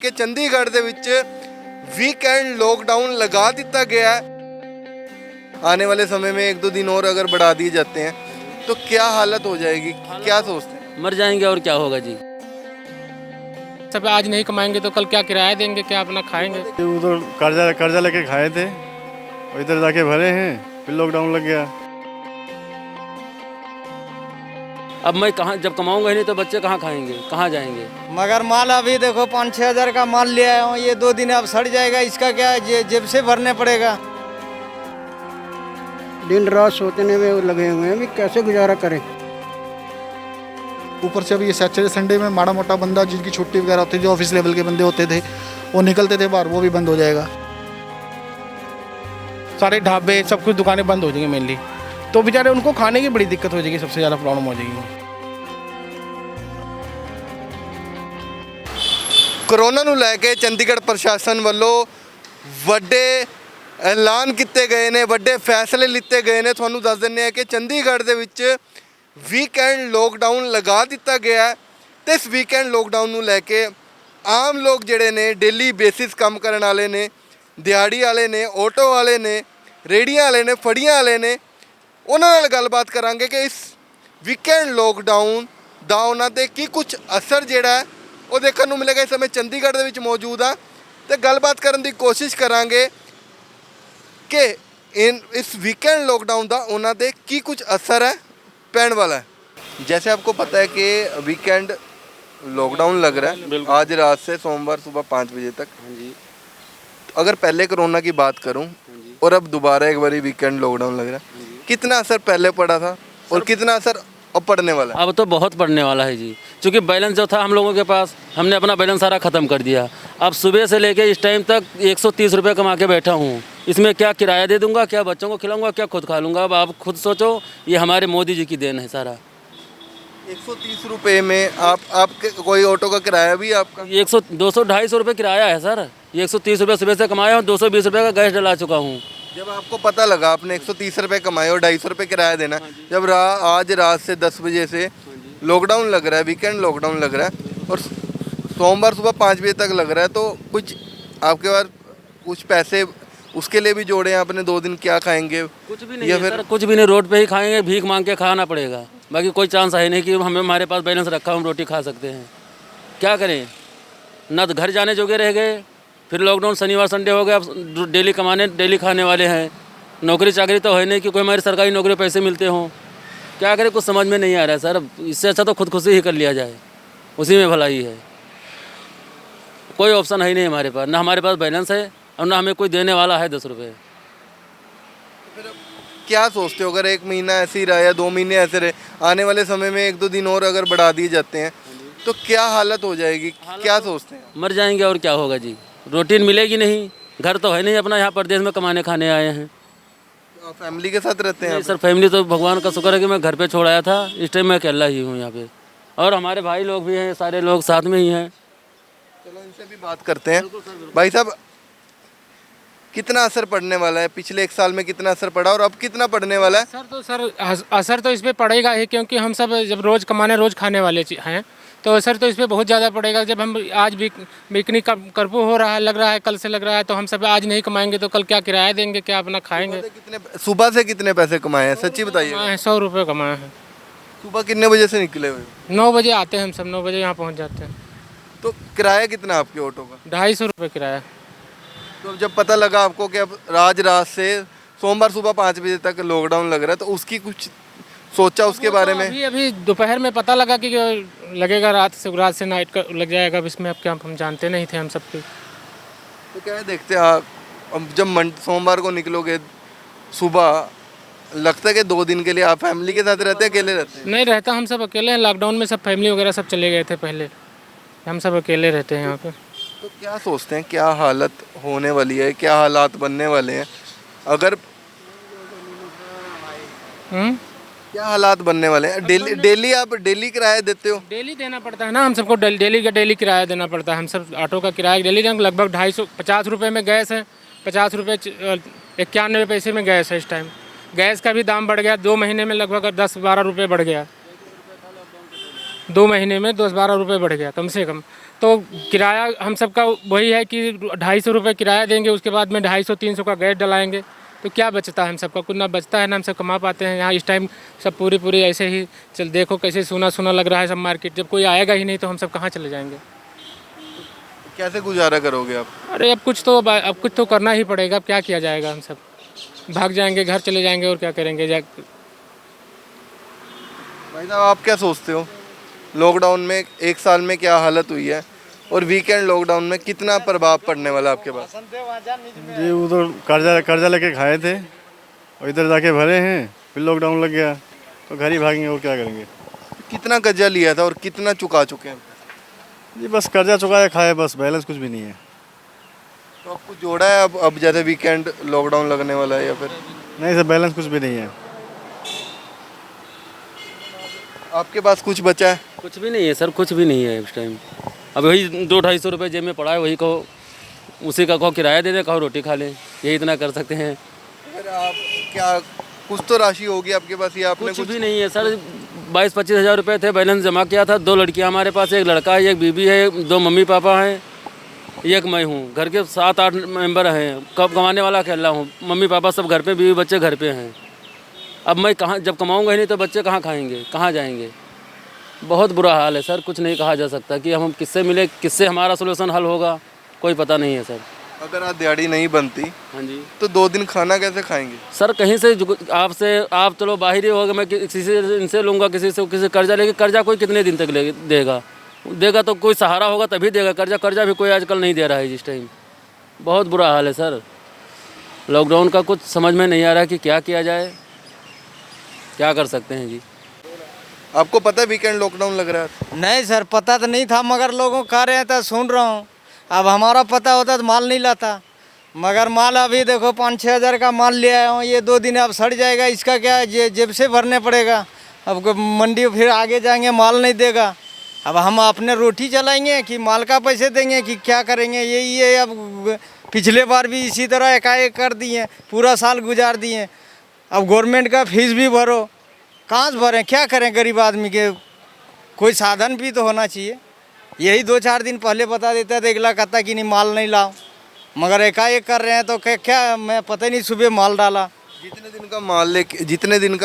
ਕਿ ਚੰਡੀਗੜ੍ਹ ਦੇ ਵਿੱਚ वीकेंड लॉकडाउन लगा दिया गया है। आने वाले समय में एक दो दिन और अगर बढ़ा दिए जाते हैं तो क्या हालत हो जाएगी, क्या सोचते हैं? मर जाएंगे और क्या होगा जी। सब आज नहीं कमाएंगे तो कल क्या किराया देंगे, क्या अपना खाएंगे। उधर कर्जा लेके खाए थे और इधर जाके भरे हैं, फिर लॉकडाउन लग गया। अब मैं कहाँ, जब कमाऊंगा ही नहीं तो बच्चे कहाँ खाएंगे, कहाँ जाएंगे। मगर माल अभी देखो 5-6 हज़ार का माल ले आया हूँ, ये 2 दिन अब सड़ जाएगा, इसका क्या है, जेब से भरने पड़ेगा। दिन रात सोचने में वो लगे हुए हैं, अभी कैसे गुजारा करें। ऊपर से अभी ये सैटरडे संडे में माड़ा मोटा बंदा जिनकी छुट्टी वगैरह होती थी, जो ऑफिस लेवल के बंदे होते थे वो निकलते थे बाहर, वो भी बंद हो जाएगा। सारे ढाबे सब कुछ दुकानें बंद हो जाएंगी मेनली, तो बेचारे उनको खाने की बड़ी दिक्कत हो जाएगी, सबसे ज़्यादा प्रॉब्लम हो जाएगी। कोरोना ਨੂੰ ਲੈ ਕੇ ਚੰਡੀਗੜ੍ਹ ਪ੍ਰਸ਼ਾਸਨ ਵੱਲੋਂ ਵੱਡੇ ਐਲਾਨ ਕੀਤੇ ਗਏ ਨੇ, ਵੱਡੇ ਫੈਸਲੇ ਲਿੱਤੇ ਗਏ ਨੇ। ਤੁਹਾਨੂੰ ਦੱਸ ਦਿੰਦੇ ਆ ਕਿ ਚੰਡੀਗੜ੍ਹ ਦੇ ਵਿੱਚ ਵੀਕਐਂਡ ਲੋਕਡਾਊਨ ਲਗਾ ਦਿੱਤਾ ਗਿਆ ਹੈ ਤੇ ਇਸ ਵੀਕਐਂਡ ਲੋਕਡਾਊਨ ਨੂੰ ਲੈ ਕੇ ਆਮ ਲੋਕ ਜਿਹੜੇ ਨੇ, ਡੇਲੀ ਬੇਸਿਸ ਕੰਮ ਕਰਨ ਵਾਲੇ ਨੇ, ਦਿਹਾੜੀ ਵਾਲੇ ਨੇ, ਆਟੋ ਵਾਲੇ ਨੇ, ਰੇੜੀਆਂ ਵਾਲੇ ਨੇ, ਫੜੀਆਂ ਵਾਲੇ ਨੇ, ਉਹਨਾਂ ਨਾਲ ਗੱਲਬਾਤ ਕਰਾਂਗੇ ਕਿ ਇਸ ਵੀਕਐਂਡ ਲੋਕਡਾਊਨ ਦਾ ਉਹਨਾਂ 'ਤੇ ਕੀ ਕੁਝ ਅਸਰ ਜਿਹੜਾ ਹੈ ਉਹ ਦੇਖਣ ਨੂੰ ਮਿਲੇਗਾ। ਇਸ ਸਮੇਂ ਚੰਡੀਗੜ੍ਹ ਦੇ ਵਿੱਚ ਮੌਜੂਦ ਆ ਤੇ ਗੱਲਬਾਤ ਕਰਨ ਦੀ ਕੋਸ਼ਿਸ਼ ਕਰਾਂਗੇ ਕਿ इस वीकेंड लॉकडाउन का उन्होंने की कुछ असर है पैण वाला है। जैसे आपको पता है कि वीकेंड लॉकडाउन लग रहा है आज रात से सोमवार सुबह 5 बजे तक। अगर पहले कोरोना की बात करूं और अब दोबारा एक बार वीकेंड लॉकडाउन लग रहा है, कितना असर पहले पड़ा था और कितना असर अब पड़ने वाला है? अब तो बहुत पड़ने वाला है जी, क्योंकि बैलेंस जो था हम लोगों के पास, हमने अपना बैलेंस सारा ख़त्म कर दिया। अब सुबह से लेके इस टाइम तक 130 रुपये कमा के बैठा हूँ। इसमें क्या किराया दे दूंगा, क्या बच्चों को खिलाऊंगा, क्या खुद खा लूँगा। अब आप खुद सोचो, ये हमारे मोदी जी की देन है सारा। 130 रुपये में आप कोई ऑटो का किराया भी आपका 100 200 250 रुपये किराया है सर। 130 रुपये सुबह से कमाया हूँ, 220 रुपये का गैस डला चुका हूँ। जब आपको पता लगा आपने 130 रुपये कमाए और 250 रुपये किराया देना, जब आज रात से 10 बजे से लॉकडाउन लग रहा है, वीकेंड लॉकडाउन लग रहा है और सोमवार सुबह 5 बजे तक लग रहा है, तो कुछ आपके पास कुछ पैसे उसके लिए भी जोड़े हैं आपने? 2 दिन क्या खाएंगे? कुछ भी नहीं, फिर कुछ भी नहीं, रोड पे ही खाएंगे, भीख मांग के खाना पड़ेगा। बाकी कोई चांस है नहीं कि हमारे पास बैलेंस रखा हम रोटी खा सकते हैं। क्या करें, ना तो घर जाने जोगे रह गए, फिर लॉकडाउन शनिवार संडे हो गया। अब डेली कमाने डेली खाने वाले हैं, नौकरी चाकरी तो है नहीं कि कोई हमारी सरकारी नौकरी पैसे मिलते हों। क्या करें, कुछ समझ में नहीं आ रहा है सर। इससे अच्छा तो खुदकुशी ही कर लिया जाए, उसी में भलाई है। कोई ऑप्शन है ही नहीं हमारे पास, ना हमारे पास बैलेंस है और ना हमें कोई देने वाला है 10 रुपये। क्या सोचते हो अगर 1 महीना ऐसे ही रहा या 2 महीने ऐसे रहे, आने वाले समय में 1-2 दिन और अगर बढ़ा दिए जाते हैं तो क्या हालत हो जाएगी, क्या सोचते हैं? मर जाएंगे और क्या होगा जी। रोटी मिलेगी नहीं, घर तो है नहीं अपना, यहाँ प्रदेश में कमाने खाने आए हैं। आप फैमिली के साथ रहते हैं? सर फैमिली तो भगवान का शुक्र है कि मैं घर पे छोड़ आया था, इस टाइम मैं अकेला ही हूँ यहाँ पे, और हमारे भाई लोग भी हैं, सारे लोग साथ में ही हैं। चलो इनसे भी बात करते हैं। भाई साहब, कितना असर पड़ने वाला है? पिछले 1 साल में कितना असर पड़ा और अब कितना पड़ने वाला है? असर तो इस पर पड़ेगा ही, क्योंकि हम सब जब रोज़ कमाने रोज़ खाने वाले हैं, तो असर तो इस पर बहुत ज़्यादा पड़ेगा। जब हम आज बिकनी कर्फ्यू हो रहा है, लग रहा है, कल से लग रहा है, तो हम सब आज नहीं कमाएंगे तो कल क्या किराया देंगे, क्या अपना खाएंगे। सुबह से कितने पैसे कमाए हैं, सच्ची बताइए? 100 रुपये कमाए हैं। सुबह कितने बजे से निकले हुए? 9 बजे आते हैं हम सब, 9 बजे यहाँ पहुँच जाते हैं। तो किराया कितना आपके ऑटो का? 250 रुपये किराया। तो जब पता लगा आपको कि अब आज रात से सोमवार सुबह 5 बजे तक लॉकडाउन लग रहा है, तो उसकी कुछ सोचा उसके बारे में? अभी दोपहर में पता लगा कि लगेगा, रात से नाइट का लग जाएगा। अब इसमें अब क्या, हम जानते नहीं थे हम सब के। तो क्या देखते हैं आप, अब जब सोमवार को निकलोगे सुबह, लगता है कि 2 दिन के लिए आप फैमिली के साथ रहते हैं, अकेले रहते हैं? नहीं रहता, हम सब अकेले हैं। लॉकडाउन में सब फैमिली वगैरह सब चले गए थे पहले, हम सब अकेले रहते हैं यहाँ पे। तो क्या सोचते हैं क्या हालत होने वाली है, क्या हालात बनने वाले हैं अगर क्या हालात बनने वाले हैं? डेली आप किराया देते हो? डेली देना पड़ता है ना हम सबको, डेली किराया देना पड़ता है। हम सब ऑटो का किराया डेली देंगे, लगभग 250 रुपये में गैस है, 50 रुपये 91 पैसे में गैस है। इस टाइम गैस का भी दाम बढ़ गया, 2 महीने में लगभग 10-12 रुपये बढ़ गया। 2 महीने में 10-12 रुपये बढ़ गया कम से कम। तो किराया हम सबका वही है कि 250 रुपये किराया देंगे, उसके बाद में 250-300 का गैस डलाएंगे, तो क्या बचता है हम सबका? कुछ ना बचता है ना हम सब कमा पाते हैं। यहाँ इस टाइम सब पूरी ऐसे ही चल, देखो कैसे सूना लग रहा है सब मार्केट। जब कोई आएगा ही नहीं तो हम सब कहाँ चले जाएंगे? कैसे गुजारा करोगे आप? अरे अब कुछ तो करना ही पड़ेगा। अब क्या किया जाएगा? हम सब भाग जाएंगे, घर चले जाएंगे और क्या करेंगे? भाई साहब, आप क्या सोचते हो, लॉकडाउन में एक साल में क्या हालत हुई है और वीकेंड लॉकडाउन में कितना प्रभाव पड़ने वाला आपके पास? जी उधर कर्जा लेके खाए थे और इधर जाके भरे हैं, फिर लॉकडाउन लग गया तो घर ही भागेंगे और क्या करेंगे। कितना कर्जा लिया था और कितना चुका चुके हैं? जी बस कर्जा चुकाया खाए, बस बैलेंस कुछ भी नहीं है। तो आपको जोड़ा है अब जैसे वीकेंड लॉकडाउन लगने वाला है या फिर? नहीं सर, बैलेंस कुछ भी नहीं है। आपके पास कुछ बचा है? कुछ भी नहीं है सर, कुछ भी नहीं है इस टाइम। अब वही 200-250 रुपये जेब में पड़ा है, वही को उसी का कहो किराया दे दे, कहो रोटी खा लें, यही इतना कर सकते हैं। फिर आप क्या, कुछ तो राशि होगी आपके पास या आपने कुछ भी नहीं है सर। 22-25 हज़ार रुपये थे, बैलेंस जमा किया था। 2 लड़कियां हमारे पास, एक लड़का है, एक बीबी है, 2 मम्मी पापा हैं, एक मैं हूँ। घर के 7-8 मेंबर हैं। कब कमाने वाला अकेला हूँ। मम्मी पापा सब घर पे, बीवी बच्चे घर पे हैं। अब मैं कहाँ, जब कमाऊँगा ही नहीं तो बच्चे कहाँ खाएँगे, कहाँ जाएँगे? बहुत बुरा हाल है सर। कुछ नहीं कहा जा सकता कि हम किससे मिले, किससे हमारा सोल्यूशन हल होगा, कोई पता नहीं है सर। अगर आज दिहाड़ी नहीं बनती हाँ जी तो 2 दिन खाना कैसे खाएंगे? सर, कहीं से आप चलो बाहर ही होगा, मैं किसी से इनसे लूँगा, किसी कर्जा लेके, कर्जा कोई कितने दिन तक देगा तो कोई सहारा होगा तभी देगा। कर्जा भी कोई आजकल नहीं दे रहा है इस टाइम। बहुत बुरा हाल है सर। लॉकडाउन का कुछ समझ में नहीं आ रहा कि क्या किया जाए, क्या कर सकते हैं जी। आपको पता है वीकेंड लॉकडाउन लग रहा है? नहीं सर, पता तो नहीं था, मगर लोगों कह रहे हैं तो सुन रहा हूँ। अब हमारा पता होता तो माल नहीं लाता, मगर माल अभी देखो 5-6 हज़ार का माल ले आया हूँ। ये 2 दिन अब सड़ जाएगा, इसका क्या जेब से भरने पड़ेगा। अब मंडी फिर आगे जाएंगे, माल नहीं देगा। अब हम अपने रोटी चलाएंगे कि माल का पैसे देंगे कि क्या करेंगे? यही है। अब पिछले बार भी इसी तरह एकाएक कर दिए, पूरा साल गुजार दिए। अब गवर्नमेंट का फीस भी भरो, कहाँ से भरें? क्या करें? गरीब आदमी के कोई साधन भी तो होना चाहिए। यही 2-4 दिन पहले बता देता तो अगला कहता कि नहीं माल नहीं लाओ, मगर एकाएक कर रहे हैं तो क्या मैं पता ही नहीं। सुबह माल डाला, जितने दिन का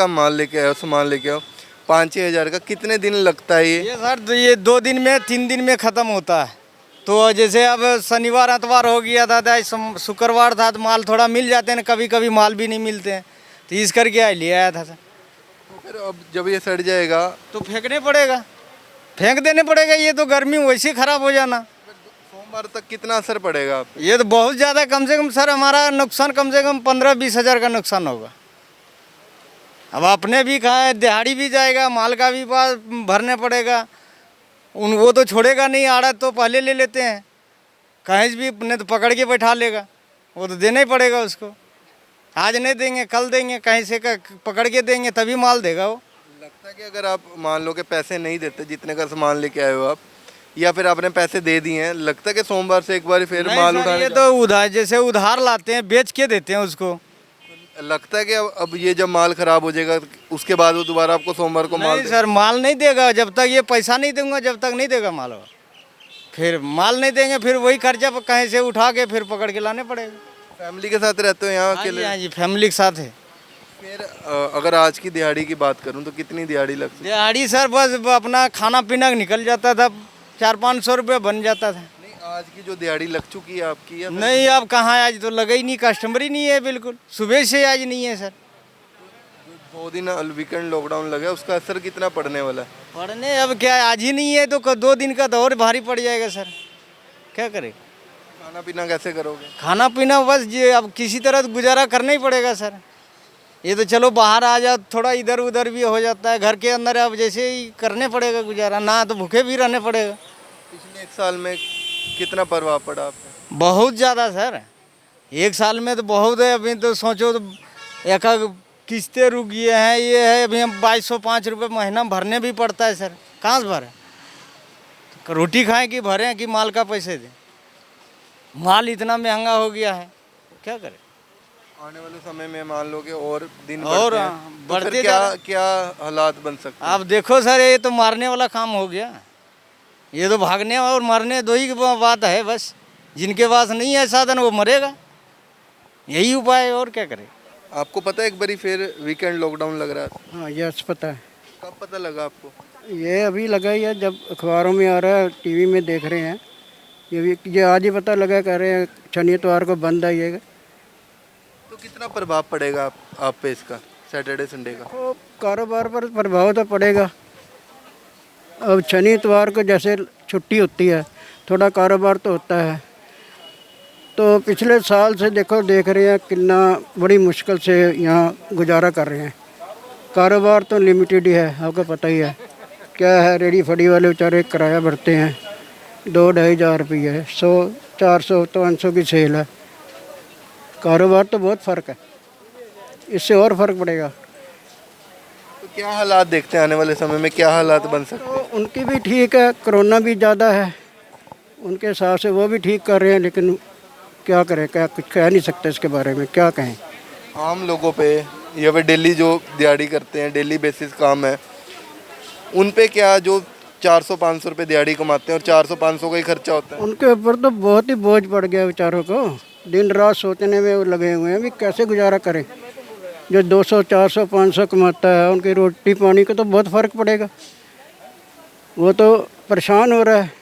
माल लेके आए हो, सामान लेके आओ, 5-6 हज़ार का कितने दिन लगता है ये? सर ये 2 दिन में 3 दिन में ख़त्म होता है। तो जैसे अब शनिवार इतवार हो गया था, शुक्रवार था, तो माल थोड़ा मिल जाते हैं, कभी कभी माल भी नहीं मिलते हैं, तो इस करके ले आया था सर। फिर अब जब ये सड़ जाएगा तो फेंकने पड़ेगा, फेंक देने पड़ेगा। ये तो गर्मी वैसे ख़राब हो जाना। सोमवार तक कितना असर पड़ेगा आप? ये तो बहुत ज़्यादा, कम से कम सर हमारा नुकसान कम से कम 15-20 हज़ार का नुकसान होगा। अब अपने भी खाए, दिहाड़ी भी जाएगा, माल का भी पास भरने पड़ेगा। वो तो छोड़ेगा नहीं, आड़त तो पहले ले लेते हैं, कहीं भी नहीं तो पकड़ के बैठा लेगा। वो तो देना ही पड़ेगा उसको। आज नहीं देंगे कल देंगे, कहीं से पकड़ के देंगे तभी माल देगा वो। लगता है कि अगर आप मान लो कि पैसे नहीं देते जितने का सामान लेके आए हो आप, या फिर आपने पैसे दे दिए हैं, लगता है कि सोमवार से एक बार फिर माल उठाने ये तो उधार, जैसे उधार लाते हैं, बेच के देते हैं उसको। लगता है कि अब ये जब माल खराब हो जाएगा उसके बाद वो दोबारा आपको सोमवार को माल नहीं सर, माल नहीं देगा जब तक ये पैसा नहीं दूंगा, जब तक नहीं देगा माल। फिर माल नहीं देंगे, फिर वही कर्जा कहीं से उठा के फिर पकड़ के लाने पड़ेगा। फैमिली के साथ रहते हो यहाँ अकेले? हाँ जी, फैमिली के साथ है। फिर अगर आज की दिहाड़ी की बात करूँ तो कितनी दिहाड़ी लगती है? दिहाड़ी सर बस अपना खाना पीना निकल जाता था, 400-500 रुपये बन जाता था। नहीं, आज की जो दिहाड़ी लग चुकी है आपकी या नहीं, अब कहाँ, आज तो लगा ही नहीं, कस्टमर ही नहीं है बिल्कुल, सुबह से आज नहीं है सर। 2 दिन वीकेंड लॉकडाउन लगा, उसका असर कितना पड़ने वाला है? पढ़ने अब क्या, आज ही नहीं है तो 2 दिन का तो और भारी पड़ जाएगा सर। क्या करें? खाना पीना कैसे करोगे? खाना पीना बस ये अब किसी तरह गुजारा करना ही पड़ेगा सर। ये तो चलो बाहर आ जाओ, थोड़ा इधर उधर भी हो जाता है, घर के अंदर अब जैसे ही करने पड़ेगा गुजारा, ना तो भूखे भी रहने पड़ेगा। पिछले 1 साल में कितना प्रभाव पड़ा आप पे? बहुत ज़्यादा सर, 1 साल में तो बहुत है। अभी तो सोचो तो एक किस्तें रुक गए हैं, ये है अभी हम 2205 रुपये महीना भरने भी पड़ता है सर। कहाँ से भरें? रोटी खाएं कि भरें कि माल का पैसे दें? माल इतना महंगा हो गया है, क्या करें? आने वाले समय में मान लो कि और दिन और बढ़ते हैं, तो बढ़ते फिर क्या हालात बन सकते हैं? आप देखो सर, ये तो मारने वाला काम हो गया। ये तो भागने और मरने दो ही की बात है बस। जिनके पास नहीं है साधन वो मरेगा, यही उपाय है, और क्या करे। आपको पता है एक बारी फिर वीकेंड लॉकडाउन लग रहा था, हाँ यस पता है। कब पता लगा आपको? ये अभी लगा ही है, जब अखबारों में आ रहा है, टीवी में देख रहे हैं। ये आज ही पता लगा, कह रहे हैं शनि इतवार को बंद आइएगा। तो कितना प्रभाव पड़ेगा आप पे इसका, सैटरडे संडे का? तो कारोबार पर प्रभाव तो पड़ेगा। अब शनि इतवार को जैसे छुट्टी होती है, थोड़ा कारोबार तो होता है। तो पिछले साल से देख रहे हैं कितना बड़ी मुश्किल से यहाँ गुजारा कर रहे हैं। कारोबार तो लिमिटेड ही है, आपको पता ही है क्या है। रेडी फड़ी वाले बेचारे किराया भरते हैं, 2-2.5 हज़ार रुपये है, 100, 400, 500 की सेल है। कारोबार तो बहुत फ़र्क है, इससे और फ़र्क पड़ेगा। तो क्या हालात देखते हैं आने वाले समय में, क्या हालात बन सकते हैं? तो उनकी भी ठीक है, कोरोना भी ज़्यादा है, उनके हिसाब से वो भी ठीक कर रहे हैं, लेकिन क्या करें, क्या कुछ कह नहीं सकते इसके बारे में, क्या कहें। आम लोगों पे या वे डेली जो दिहाड़ी करते हैं, डेली बेसिस काम है, उन पे क्या, जो 400-500 रुपये दिहाड़ी कमाते हैं और 400-500 का ही खर्चा होता है? उनके ऊपर तो बहुत ही बोझ पड़ गया बेचारों को। दिन रात सोचने में वो लगे हुए हैं भी कैसे गुजारा करें। जो 200, 400, 500 कमाता है, उनकी रोटी पानी को तो बहुत फ़र्क पड़ेगा, वो तो परेशान हो रहा है।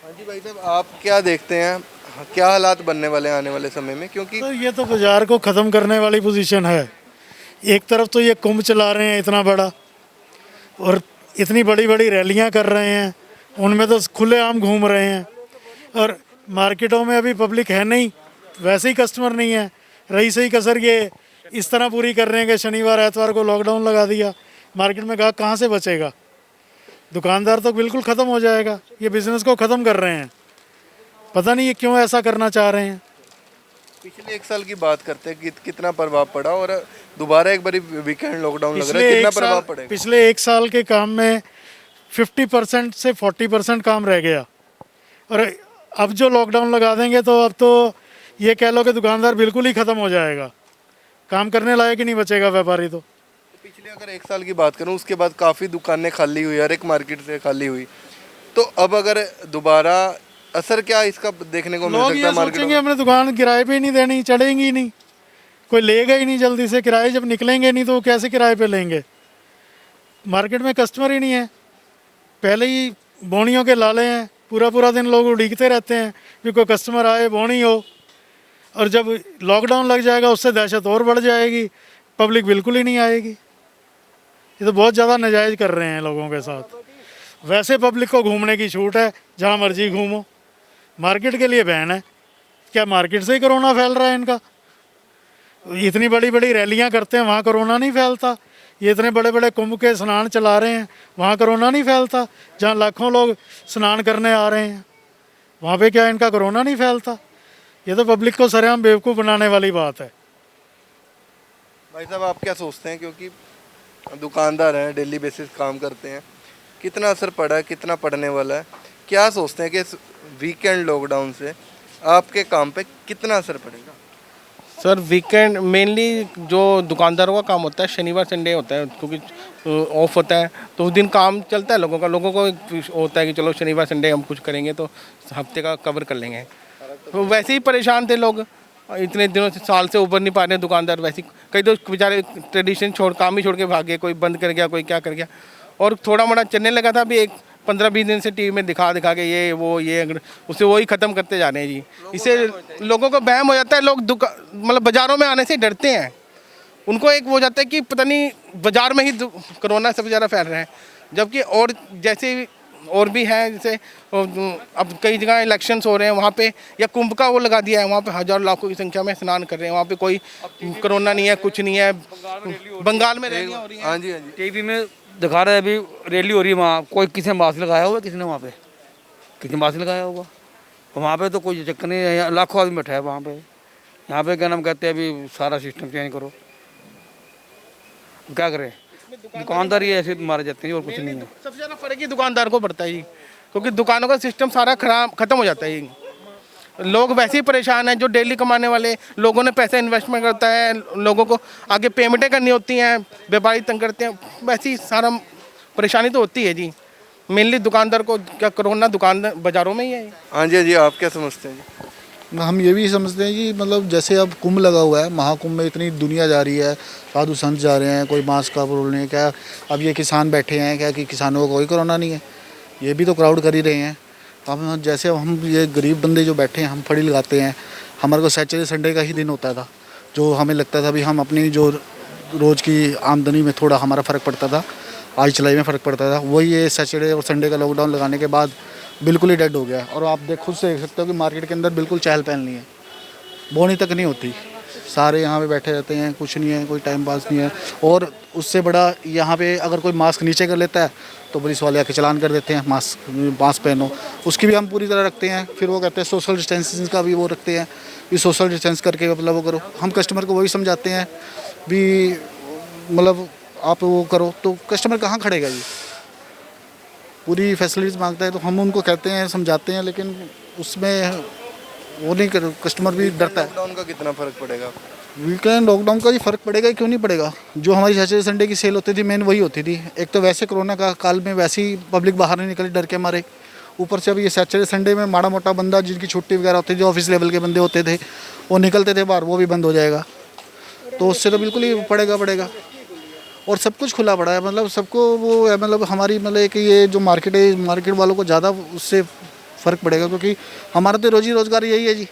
हाँ जी भाई साहब, आप क्या देखते हैं, क्या हालात बनने वाले हैं आने वाले समय में? क्योंकि तो ये तो बाजार को ख़त्म करने वाली पोजीशन है। एक तरफ तो ये कुंभ चला रहे हैं इतना बड़ा, और इतनी बड़ी बड़ी रैलियां कर रहे हैं, उनमें तो खुलेआम घूम रहे हैं, और मार्केटों में अभी पब्लिक है नहीं, वैसे ही कस्टमर नहीं है। रही सही कसर ये इस तरह पूरी कर रहे हैं कि शनिवार एतवार को लॉकडाउन लगा दिया, मार्केट में ग्राहक कहाँ से बचेगा? दुकानदार तो बिल्कुल ख़त्म हो जाएगा। ये बिज़नेस को ख़त्म कर रहे हैं, पता नहीं ये क्यों ऐसा करना चाह रहे हैं। पिछले 1 साल की बात करते हैं कि कितना प्रभाव पड़ा, और दोबारा एक बारी वीकेंड लॉकडाउन लग रहा है, कितना प्रभाव पड़ेगा? पिछले 1 साल के काम में 50% से 40% काम रह गया, और अब जो लॉकडाउन लगा देंगे तो अब तो ये कह लो कि दुकानदार बिल्कुल ही ख़त्म हो जाएगा, काम करने लायक ही नहीं बचेगा व्यापारी तो। पिछले अगर 1 साल की बात करूं, उसके बाद काफ़ी दुकानें खाली हुई, हर एक मार्केट से खाली हुई, तो अब अगर दोबारा असर क्या इसका देखने को मिल लोग सकता ये है मार्केट सोचेंगे में? हमने दुकान किराए पे ही नहीं देनी, चढ़ेंगी ही नहीं, कोई लेगा ही नहीं जल्दी से। किराए जब निकलेंगे नहीं तो वो कैसे किराए पे लेंगे? मार्केट में कस्टमर ही नहीं है, पहले ही बोनियों के लाले हैं, पूरा पूरा दिन लोग उड़ीकते रहते हैं कि कोई कस्टमर आए, बोनी हो। और जब लॉकडाउन लग जाएगा उससे दहशत और बढ़ जाएगी, पब्लिक बिल्कुल ही नहीं आएगी। ये तो बहुत ज़्यादा नाजायज़ कर रहे हैं लोगों के साथ। वैसे पब्लिक को घूमने की छूट है, जहाँ मर्जी घूमो, मार्केट के लिए बैन है। क्या मार्केट से ही कोरोना फैल रहा है इनका? इतनी बड़ी बड़ी रैलियां करते हैं, वहाँ कोरोना नहीं फैलता। ये इतने बड़े बड़े कुंभ के स्नान चला रहे हैं, वहाँ कोरोना नहीं फैलता। जहाँ लाखों लोग स्नान करने आ रहे हैं, वहाँ पे क्या इनका कोरोना नहीं फैलता? ये तो पब्लिक को सरेआम बेवकूफ़ बनाने वाली बात है। भाई साहब, आप क्या सोचते हैं, क्योंकि दुकानदार हैं, डेली बेसिस काम करते हैं, कितना असर पड़ा है, कितना पड़ने वाला है? क्या सोचते हैं कि इस वीकेंड लॉकडाउन से आपके काम पे कितना असर पड़ेगा? सर वीकेंड मेनली जो दुकानदारों का काम होता है शनिवार संडे होता है, क्योंकि ऑफ होता है तो उस दिन काम चलता है लोगों का। लोगों को एक होता है कि चलो शनिवार संडे हम कुछ करेंगे तो हफ्ते का कवर कर लेंगे। तो वैसे ही परेशान थे लोग, इतने दिनों से, साल से उभर नहीं पा रहे दुकानदार। वैसे कई तो बेचारे ट्रेडिशन छोड़, काम ही छोड़ के भाग गए, कोई बंद कर गया, कोई क्या कर गया। और थोड़ा मोड़ा चलने लगा था, अभी एक 15-20 दिन से टीवी में दिखा के ये वो ये उसे वही ख़त्म करते जा रहे हैं जी। इससे लोगों को वहम हो जाता है, लोग मतलब बाज़ारों में आने से डरते हैं। उनको एक हो जाता है कि पता नहीं बाज़ार में ही कोरोना सबसे ज़्यादा फैल रहा है, जबकि और जैसे और भी हैं, जैसे अब कई जगह इलेक्शंस हो रहे हैं, वहाँ पे या कुंभ का वो लगा दिया है, वहाँ पे हज़ारों लाखों की संख्या में स्नान कर रहे हैं, वहाँ पे कोई कोरोना नहीं है, कुछ नहीं है। बंगाल में रैलियां हो रही हैं। हाँ जी, हाँ जी। टीवी में दिखा रहे हैं, अभी रैली हो रही है वहाँ, कोई किसी ने मास्क लगाया हुआ, किसी ने वहाँ पे किसी ने मास्क लगाया होगा, तो वहाँ पे तो कोई चक्कर नहीं है, लाखों आदमी बैठा है वहाँ पे। यहाँ पे क्या नाम कहते हैं, अभी सारा सिस्टम चेंज करो, क्या करें? दुकानदार ही ऐसे मारे जाते हैं और कुछ नहीं है। सबसे ज़्यादा फर्क ही दुकानदार को पड़ता है जी, क्योंकि दुकानों का सिस्टम सारा ख़त्म हो जाता है। लोग वैसे ही परेशान हैं, जो डेली कमाने वाले लोगों ने पैसा इन्वेस्टमेंट करता है, लोगों को आगे पेमेंटें करनी होती हैं, व्यापारी तंग करते हैं, वैसे ही सारा परेशानी तो होती है जी। मेनली दुकानदार को क्या कोरोना दुकान बाज़ारों में ही है। हाँ जी, हाँ जी, आप क्या समझते हैं जी? हम ये भी समझते हैं कि मतलब जैसे अब कुंभ लगा हुआ है, महाकुंभ में इतनी दुनिया जा रही है, साधु संत जा रहे हैं, कोई मास्क का रूल नहीं है क्या। अब ये किसान बैठे हैं क्या कि किसानों को कोई कोरोना नहीं है, ये भी तो क्राउड कर ही रहे हैं। हम जैसे हम ये गरीब बंदे जो बैठे हैं, हम फड़ी लगाते हैं, हमारे को सैटरडे संडे का ही दिन होता था, जो हमें लगता था भी हम अपनी जो रोज़ की आमदनी में थोड़ा हमारा फ़र्क पड़ता था, आज चलाई में फ़र्क पड़ता था, वही ये सैटरडे और संडे का लॉकडाउन लगाने के बाद बिल्कुल ही डेड हो गया। और आप खुद से देख सकते हो कि मार्केट के अंदर बिल्कुल चहल पहल नहीं है, बोनी तक नहीं होती, सारे यहाँ पे बैठे रहते हैं, कुछ नहीं है, कोई टाइम पास नहीं है। और उससे बड़ा यहाँ पे अगर कोई मास्क नीचे कर लेता है तो पुलिस वाले आके चलान कर देते हैं, मास्क पहनो, उसकी भी हम पूरी तरह रखते हैं। फिर वो कहते हैं सोशल डिस्टेंसिंग का भी वो रखते हैं कि सोशल डिस्टेंस करके मतलब वो करो। हम कस्टमर को वही समझाते हैं भी मतलब आप वो करो, तो कस्टमर कहाँ खड़ेगा जी, पूरी फैसिलिटीज़ मांगता है, तो हम उनको कहते हैं, समझाते हैं, लेकिन उसमें वो नहीं कर, कस्टमर भी डरता है। लॉकडाउन का कितना फ़र्क पड़ेगा? वीकेंड लॉकडाउन का ही फ़र्क पड़ेगा, क्यों नहीं पड़ेगा। जो हमारी सैटरडे संडे की सेल होती थी मेन वही होती थी। एक तो वैसे कोरोना का काल में वैसे ही पब्लिक बाहर नहीं निकली डर के मारे, ऊपर से अब ये सैटरडे संडे में माड़ा मोटा बंदा जिनकी छुट्टी वगैरह होती थी, जो ऑफिस लेवल के बंदे होते थे, वो निकलते थे बाहर, वो भी बंद हो जाएगा। तो उससे तो बिल्कुल ही पड़ेगा। और सब कुछ खुला पड़ा है, मतलब सबको वो है, मतलब हमारी मतलब कि ये जो मार्केट है, मार्केट वालों को ज़्यादा उससे फ़र्क पड़ेगा, क्योंकि हमारा तो रोजी रोज़गार यही है जी।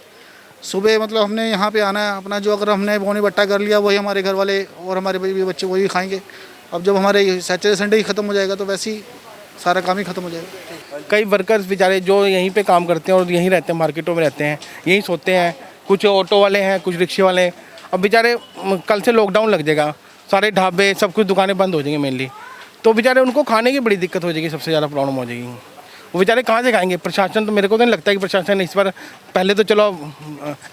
सुबह मतलब हमने यहाँ पे आना है, अपना जो अगर हमने बोनी बट्टा कर लिया वही हमारे घर वाले और हमारे बच्चे वही खाएंगे। अब जब हमारे सैटरडे संडे ही ख़त्म हो जाएगा तो वैसे ही सारा काम ही ख़त्म हो जाएगा। कई वर्कर्स बेचारे जो यहीं पे काम करते हैं और यहीं रहते हैं, मार्केटों में रहते हैं, यहीं सोते हैं, कुछ ऑटो वाले हैं, कुछ रिक्शे वाले हैं। अब बेचारे कल से लॉकडाउन लग जाएगा, सारे ढाबे सब कुछ दुकानें बंद हो जाएंगी मेनली, तो बेचारे उनको खाने की बड़ी दिक्कत हो जाएगी, सबसे ज़्यादा प्रॉब्लम हो जाएगी। वो बेचारे कहाँ से खाएंगे। प्रशासन तो मेरे को तो नहीं लगता कि प्रशासन इस बार, पहले तो चलो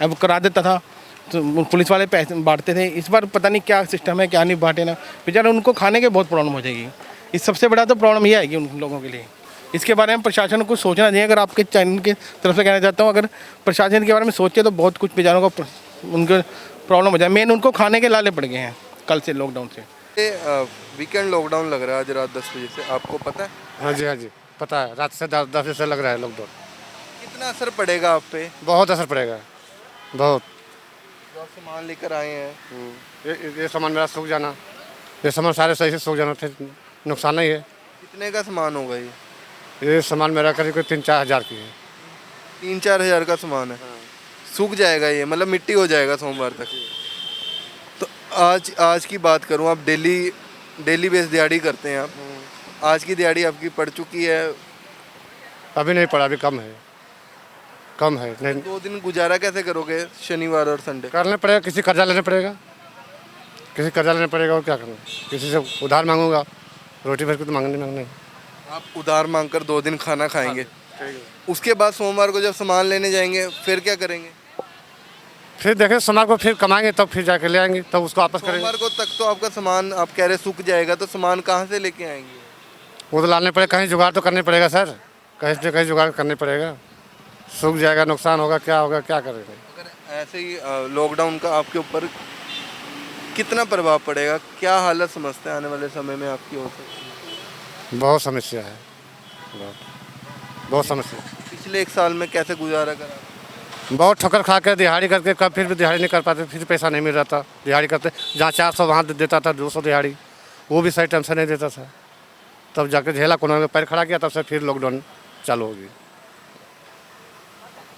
अब करा देता था तो पुलिस वाले पैसे बांटते थे, इस बार पता नहीं क्या सिस्टम है, क्या नहीं बांटे ना, बेचारे उनको खाने की बहुत प्रॉब्लम हो जाएगी। इस सबसे बड़ा तो प्रॉब्लम ये आएगी उन लोगों के लिए। इसके बारे में प्रशासन को सोचना चाहिए। अगर आपके चैनल की तरफ से कहना चाहता हूँ, अगर प्रशासन के बारे में सोचे तो बहुत कुछ बेचारों को उनके प्रॉब्लम हो जाए। मेन उनको खाने के लाले पड़ गए हैं कल से लॉकडाउन से। वीकेंड लॉकडाउन लग रहा है आज रात 10 बजे से, आपको पता है? हाँ जी पता है, रात से 10 बजे से लग रहा है लॉकडाउन। कितना असर पड़ेगा आप पे? बहुत असर पड़ेगा, बहुत। जो आप सामान लेकर आए हैं, ये सामान मेरा सूख जाना, ये सामान सारे सही से सूख जाना, फिर नुकसान नहीं है। कितने का सामान होगा ये सामान मेरा करीब 3-4 हज़ार की है। 3-4 हज़ार का सामान है, सूख जाएगा ये, मतलब मिट्टी हो जाएगा सोमवार तक। तो आज की बात करूं, आप डेली बेस दिहाड़ी करते हैं आप, आज की दिहाड़ी आपकी पड़ चुकी है? अभी नहीं पड़ा, अभी कम है नहीं। 2 दिन गुजारा कैसे करोगे शनिवार और संडे? करना पड़ेगा, किसी कर्जा लेना पड़ेगा, और क्या करना, किसी से उधार मांगूंगा, रोटी भर के तो मांगने। आप उधार मांगकर 2 दिन खाना खाएंगे, उसके बाद सोमवार को जब सामान लेने जाएंगे फिर क्या करेंगे? फिर देखें सोमवार को फिर कमाएंगे, तब फिर जाके ले आएंगे, तब उसको वापस करेंगे। सोमवार को तक तो आपका सामान आप कह रहे सूख जाएगा, तो सामान कहाँ से लेके आएंगे? वो तो लाने पड़ेगा, कहीं जुगाड़ तो करने पड़ेगा सर, कहीं से कहीं जुगाड़ करने पड़ेगा। सूख जाएगा, नुकसान होगा, क्या करेंगे? अगर ऐसे ही लॉकडाउन का आपके ऊपर कितना प्रभाव पड़ेगा, क्या हालत समझते हैं आने वाले समय में आपकी हो सकती है? बहुत समस्या है, बहुत समस्या। पिछले 1 साल में कैसे गुजारा करा? बहुत ठोकर खा कर दिहाड़ी करके, कब फिर भी दिहाड़ी नहीं कर पाते, फिर पैसा नहीं मिल रहा था। दिहाड़ी करते जहाँ 400 वहाँ देता था 200 दिहाड़ी, वो भी सही टाइम से नहीं देता था। तब जाकर झेला कोरोना में पैर खड़ा किया, तब से फिर लॉकडाउन चालू होगी।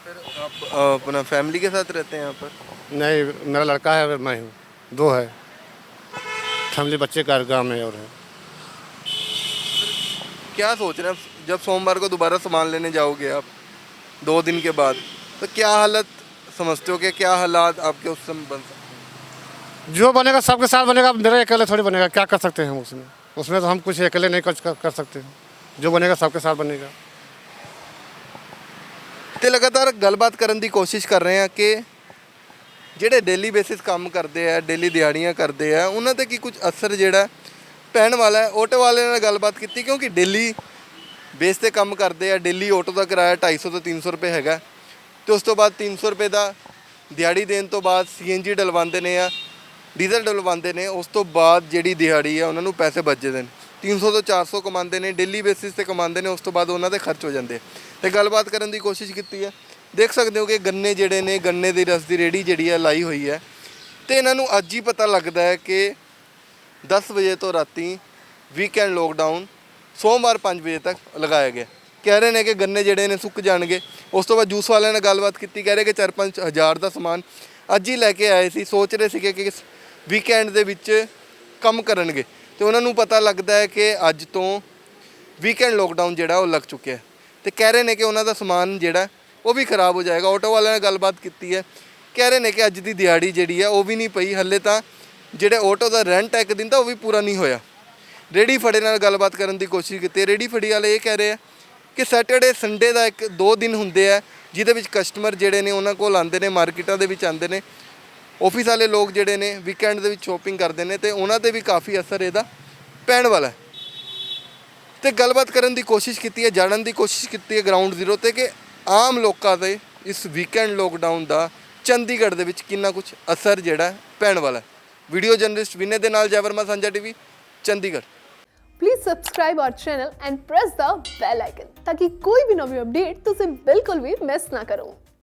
फिर आप अपना फैमिली के साथ रहते हैं यहाँ पर? नहीं, मेरा लड़का है, मैं हूँ, 2 है फैमिली, बच्चे का गाँव में और है। क्या सोच रहे हैं जब सोमवार को दोबारा सामान लेने जाओगे आप 2 दिन के बाद, तो क्या हालत समझते हो कि क्या हालात आपके उस समय बन सकते हैं? जो बनेगा सबके साथ बनेगा, मेरा अकेले थोड़ी बनेगा, क्या कर सकते हैं हम उसमें तो हम कुछ अकेले नहीं कर सकते हैं। जो बनेगा सबके साथ बनेगा। ਤੇ ਲਗਾਤਾਰ ਗੱਲਬਾਤ ਕਰਨ ਦੀ ਕੋਸ਼ਿਸ਼ ਕਰ ਰਹੇ ਹਾਂ ਕਿ ਜਿਹੜੇ ਡੇਲੀ ਬੇਸਿਸ ਕੰਮ ਕਰਦੇ ਆ, ਡੇਲੀ ਦਿਹਾੜੀਆਂ ਕਰਦੇ ਆ, ਉਹਨਾਂ ਤੇ ਕੀ ਕੁਝ ਅਸਰ ਜਿਹੜਾ ਪੈਣ ਵਾਲਾ ਹੈ। ਆਟੋ ਵਾਲਿਆਂ ਨਾਲ ਗੱਲਬਾਤ ਕੀਤੀ, ਕਿਉਂਕਿ ਡੇਲੀ ਬੇਸ ਤੇ ਕੰਮ ਕਰਦੇ ਆ, ਡੇਲੀ ਆਟੋ ਦਾ ਕਿਰਾਇਆ 250 ਤੋਂ 300 ਰੁਪਏ ਹੈਗਾ, ਤੇ ਉਸ ਤੋਂ ਬਾਅਦ 300 ਰੁਪਏ ਦਾ ਦਿਹਾੜੀ ਦੇਣ ਤੋਂ ਬਾਅਦ CNG ਡਲਵਾਉਂਦੇ ਨੇ ਆ, ਡੀਜ਼ਲ ਡਲਵਾਉਂਦੇ ਨੇ, ਉਸ ਤੋਂ ਬਾਅਦ ਜਿਹੜੀ ਦਿਹਾੜੀ ਆ ਉਹਨਾਂ ਨੂੰ ਪੈਸੇ ਬਚਦੇ ਨੇ। 300 ਤੋਂ 400 ਕਮਾਉਂਦੇ ਨੇ, ਡੇਲੀ ਬੇਸਿਸ ਤੇ ਕਮਾਉਂਦੇ ਨੇ, ਉਸ ਤੋਂ ਬਾਅਦ ਉਹਨਾਂ ਦੇ ਖਰਚ ਹੋ ਜਾਂਦੇ। ਤੇ ਗੱਲਬਾਤ ਕਰਨ ਦੀ ਕੋਸ਼ਿਸ਼ ਕੀਤੀ ਹੈ। ਦੇਖ ਸਕਦੇ ਹੋ ਕਿ ਗੰਨੇ ਜਿਹੜੇ ਨੇ, ਗੰਨੇ ਦੀ ਰਸ ਦੀ ਰੇਹੜੀ ਜਿਹੜੀ ਹੈ ਲਾਈ ਹੋਈ ਹੈ ਤੇ ਇਹਨਾਂ ਨੂੰ ਅੱਜ ਹੀ ਪਤਾ ਲੱਗਦਾ ਹੈ ਕਿ 10 ਵਜੇ ਤੋਂ ਰਾਤੀ ਵੀਕਐਂਡ ਲੋਕਡਾਊਨ ਸੋਮਵਾਰ 5 ਵਜੇ ਤੱਕ ਲਗਾਇਆ ਗਿਆ। ਕਹਿ ਰਹੇ ਨੇ ਕਿ ਗੰਨੇ ਜਿਹੜੇ ਨੇ ਸੁੱਕ ਜਾਣਗੇ। ਉਸ ਤੋਂ ਬਾਅਦ ਜੂਸ ਵਾਲਿਆਂ ਨਾਲ ਗੱਲਬਾਤ ਕੀਤੀ, ਕਹਿ ਰਹੇ ਕਿ 4-5 ਹਜ਼ਾਰ ਦਾ ਸਮਾਨ ਅੱਜ ਹੀ ਲੈ ਕੇ ਆਏ ਸੀ, ਸੋਚ ਰਹੇ ਸੀਗੇ ਕਿ ਵੀਕਐਂਡ ਦੇ ਵਿੱਚ ਕੰਮ ਕਰਨਗੇ ਤੇ ਉਹਨਾਂ ਨੂੰ ਪਤਾ ਲੱਗਦਾ ਹੈ ਕਿ ਅੱਜ ਤੋਂ ਵੀਕਐਂਡ ਲੋਕਡਾਊਨ ਜਿਹੜਾ ਉਹ ਲੱਗ ਚੁੱਕਿਆ ਤੇ ਕਹਿ ਰਹੇ ਨੇ ਕਿ ਉਹਨਾਂ ਦਾ ਸਮਾਨ ਜਿਹੜਾ ਉਹ ਵੀ ਖਰਾਬ ਹੋ ਜਾਏਗਾ। ਆਟੋ ਵਾਲਿਆਂ ਨਾਲ ਗੱਲਬਾਤ ਕੀਤੀ ਹੈ, ਕਹਿ ਰਹੇ ਨੇ ਕਿ ਅੱਜ ਦੀ ਦਿਹਾੜੀ ਜਿਹੜੀ ਹੈ ਉਹ ਵੀ ਨਹੀਂ ਪਈ, ਹੱਲੇ ਤਾਂ ਜਿਹੜੇ ਆਟੋ ਦਾ ਰੈਂਟ ਹੈ ਇੱਕ ਦਿਨ ਦਾ ਉਹ ਵੀ ਪੂਰਾ ਨਹੀਂ ਹੋਇਆ। ਰੇਹੜੀ ਫੜੇ ਨਾਲ ਗੱਲਬਾਤ ਕਰਨ ਦੀ ਕੋਸ਼ਿਸ਼ ਕੀਤੀ। ਰੇਹੜੀ ਫੜੀ ਵਾਲੇ ਇਹ ਕਹਿ ਰਹੇ ਆ ਕਿ ਸੈਟਰਡੇ ਸੰਡੇ ਦਾ 1-2 ਦਿਨ ਹੁੰਦੇ ਆ ਜਿਹਦੇ ਵਿੱਚ ਕਸਟਮਰ ਜਿਹੜੇ ਨੇ ਉਹਨਾਂ ਕੋਲ ਆਉਂਦੇ ਨੇ, ਮਾਰਕੀਟਾਂ ਦੇ ਵਿੱਚ ਆਉਂਦੇ ਨੇ। ਆਫਿਸ ਵਾਲੇ ਲੋਕ ਜਿਹੜੇ ਨੇ ਵੀਕਐਂਡ ਦੇ ਵਿੱਚ ਸ਼ੋਪਿੰਗ ਕਰਦੇ ਨੇ ਤੇ ਉਹਨਾਂ ਤੇ ਵੀ ਕਾਫੀ ਅਸਰ ਇਹਦਾ ਪੈਣ ਵਾਲਾ ਹੈ। ਤੇ ਗੱਲਬਾਤ ਕਰਨ ਦੀ ਕੋਸ਼ਿਸ਼ ਕੀਤੀ ਹੈ, ਜਾਣਨ ਦੀ ਕੋਸ਼ਿਸ਼ ਕੀਤੀ ਹੈ ਗਰਾਊਂਡ ਜ਼ੀਰੋ ਤੇ ਕਿ ਆਮ ਲੋਕਾਂ ਦੇ ਇਸ ਵੀਕਐਂਡ ਲੋਕਡਾਊਨ ਦਾ ਚੰਡੀਗੜ੍ਹ ਦੇ ਵਿੱਚ ਕਿੰਨਾ ਕੁਝ ਅਸਰ ਜਿਹੜਾ ਪੈਣ ਵਾਲਾ ਹੈ। ਵੀਡੀਓ ਜਰਨਲਿਸਟ ਵਿਨੇ ਦੇ ਨਾਲ Jai Varma, Sanjha TV, Chandigarh. Please subscribe our channel and press the bell icon ताकि कोई भी नवी अपडेट तुझे बिल्कुल भी मिस ना करो।